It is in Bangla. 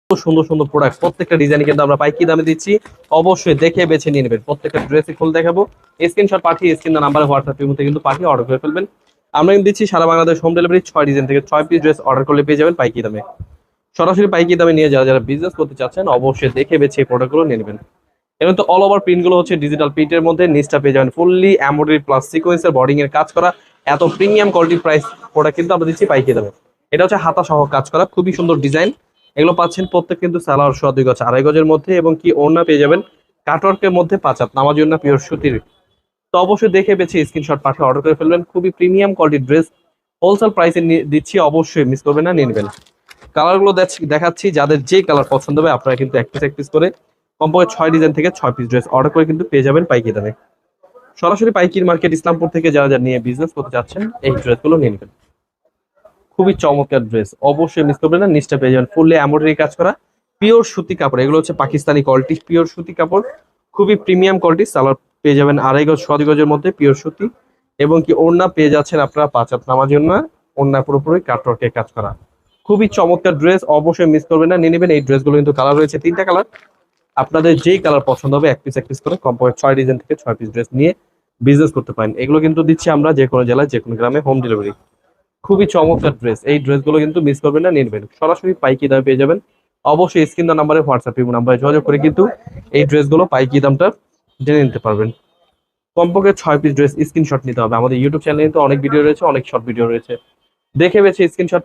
সুন্দর সুন্দর প্রোডাক্ট, প্রত্যেকটা ডিজাইন কিন্তু আমরা পাইকারি দামে দিচ্ছি। অবশ্যই দেখে বেছে নিয়ে নেবেন। প্রত্যেকটা ড্রেসই খুলে দেখাবো, স্ক্রিনশট পাঠিয়ে স্ক্রিন নাম্বারে হোয়াটসঅ্যাপ মধ্যে কিন্তু পাঠিয়ে অর্ডার করে ফেলবেন। আমরা কিন্তু দিচ্ছি সারা বাংলাদেশ হোম ডেলিভারি। 6 ডিজাইন থেকে 6 পিস ড্রেস অর্ডার করলে পেয়ে যাবেন পাইকারি দামে। সরাসরি পাইকারি দামে নিয়ে যারা যারা বিজনেস করতে চাচ্ছেন অবশ্যই দেখে বেছে এই প্রোডাক্টগুলো নিয়ে নেবেন। এবং তো অল ওভার প্রিন্ট গুলো হচ্ছে ডিজিটাল প্রিন্টের মধ্যে, নিচটা পেয়ে যাবেন ফুললি এমব্রয়ডারি প্লাস সিকোয়েন্সের বর্ডিং এর কাজ করা। এত প্রিমিয়াম কোয়ালিটি প্রাইস প্রোডাক্ট কিন্তু আমরা দিচ্ছি পাইকারি দামে। এটা হচ্ছে হাতা সহ কাজ করা, খুবই সুন্দর ডিজাইন। এগুলো পাচ্ছেন প্রত্যেক কিন্তু সালোয়ার সহ 2 গজ 2.5 গজের মধ্যে, এবং কি ওড়না পেয়ে যাবেন কাটওয়ার্কের মধ্যে 5 হাত নামাজি ওড়না পিওর সুতির। তো অবশ্যই দেখে বেছে স্ক্রিনশট পাঠিয়ে অর্ডার করে ফেলবেন। খুবই প্রিমিয়াম কোয়ালিটির ড্রেস হোলসেল প্রাইসে দিচ্ছি, অবশ্যই মিস করবেন না, নিয়ে নেবেন। কালারগুলো দেখাচ্ছি, যাদের যে কালার পছন্দ হবে আপনারা কিন্তু এক পিস করে কমপক্ষে 6 ডিজাইন থেকে 6 পিস ড্রেস অর্ডার করে কিন্তু পেয়ে যাবেন পাইকারি দামে। সরাসরি পাইকারি মার্কেট ইসলামপুর থেকে যারা যারা নিয়ে বিজনেস করতে চাচ্ছেন এই ড্রেসগুলো নিয়ে নেবেন। খুবই চমৎকার ড্রেস, অবশ্যই মিস করবেন না। নিচটা পেয়ে যাবেন ফুললি এমব্রয়ডারি কাজ করা পিওর সুতি কাপড়। এগুলো হচ্ছে পাকিস্তানি কোয়ালিটি পিওর সুতি কাপড়, খুবই প্রিমিয়াম কোয়ালিটি। সালোয়ার পেয়ে যাবেন 2.5 গজ 6 গজের মধ্যে পিওর সুতি, এবং কি ওড়না পেয়ে যাচ্ছেন আপনারা 5 হাত নামাজি ওড়না। ওড়না পুরোপুরি কাটওয়ার্কের কাজ করা, খুবই চমৎকার ড্রেস, অবশ্যই মিস করবেন না, নিয়ে নেবেন। এই ড্রেসগুলো কিন্তু কালার রয়েছে 3টা কালার। আপনাদের যেই কালার পছন্দ হবে এক পিস করে কমপক্ষে 6 ডিজাইন থেকে 6 পিস ড্রেস নিয়ে বিজনেস করতে পারেন। এগুলো কিন্তু দিচ্ছি আমরা যে কোনো জেলায় যে কোনো গ্রামে হোম ডেলিভারি। খুবই চমৎকার ড্রেস, এই ড্রেসগুলো কিন্তু মিস করবেন না, নিয়ে নেবেন। সরাসরি পাইকারি দামে পেয়ে যাবেন। অবশ্যই স্ক্রিন নাম্বারে হোয়াটসঅ্যাপ নাম্বারে যোগাযোগ করে কিন্তু এই ড্রেসগুলো পাইকারি দামটা জেনে নিতে পারবেন। কমপক্ষে 6 পিস ড্রেস স্ক্রিনশট নিতে হবে। আমাদের ইউটিউব চ্যানেলে কিন্তু অনেক ভিডিও রয়েছে, অনেক শর্ট ভিডিও রয়েছে, দেখে বেছে স্ক্রিনশট